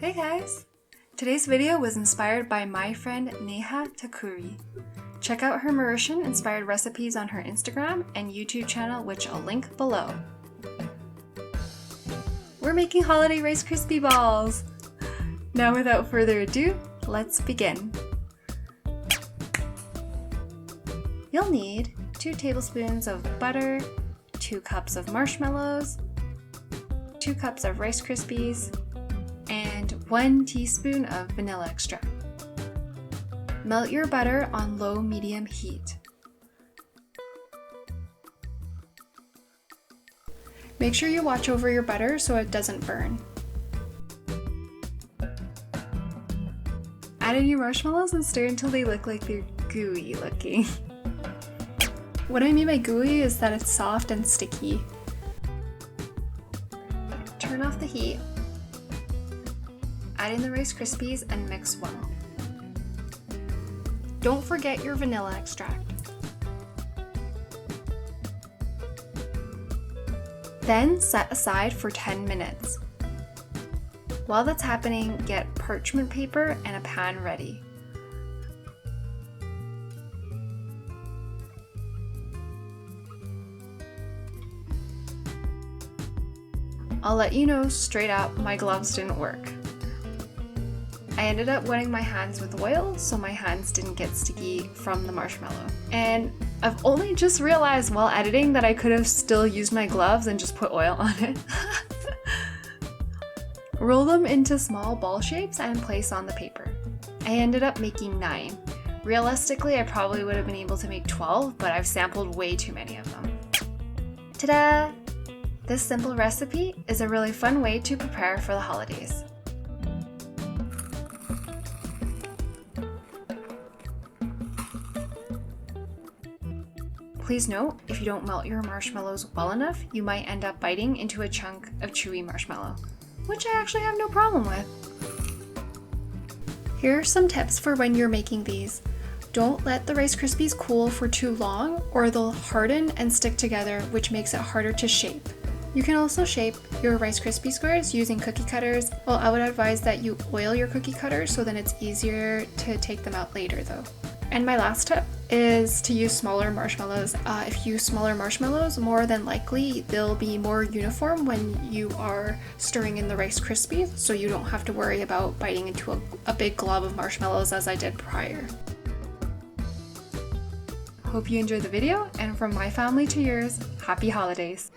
Hey guys! Today's video was inspired by my friend Neha Takuri. Check out her Mauritian inspired recipes on her Instagram and YouTube channel, which I'll link below. We're making holiday Rice Krispie Balls! Now without further ado, let's begin. You'll need 2 tablespoons of butter, 2 cups of marshmallows, 2 cups of Rice Krispies, and 1 teaspoon of vanilla extract. Melt your butter on low-medium heat. Make sure you watch over your butter so it doesn't burn. Add in your marshmallows and stir until they look like they're gooey looking. What I mean by gooey is that it's soft and sticky. Turn off the heat. Add in the Rice Krispies and mix well. Don't forget your vanilla extract. Then set aside for 10 minutes. While that's happening, get parchment paper and a pan ready. I'll let you know straight up, my gloves didn't work. I ended up wetting my hands with oil so my hands didn't get sticky from the marshmallow. And I've only just realized while editing that I could have still used my gloves and just put oil on it. Roll them into small ball shapes and place on the paper. I ended up making 9. Realistically, I probably would have been able to make 12, but I've sampled way too many of them. Ta-da! This simple recipe is a really fun way to prepare for the holidays. Please note, if you don't melt your marshmallows well enough, you might end up biting into a chunk of chewy marshmallow, which I actually have no problem with. Here are some tips for when you're making these. Don't let the Rice Krispies cool for too long or they'll harden and stick together, which makes it harder to shape. You can also shape your Rice Krispie squares using cookie cutters. Well, I would advise that you oil your cookie cutters so then it's easier to take them out later though. And my last tip is to use smaller marshmallows. If you use smaller marshmallows, more than likely they'll be more uniform when you are stirring in the Rice Krispies, so you don't have to worry about biting into a big glob of marshmallows as I did prior. Hope you enjoyed the video, and from my family to yours, happy holidays!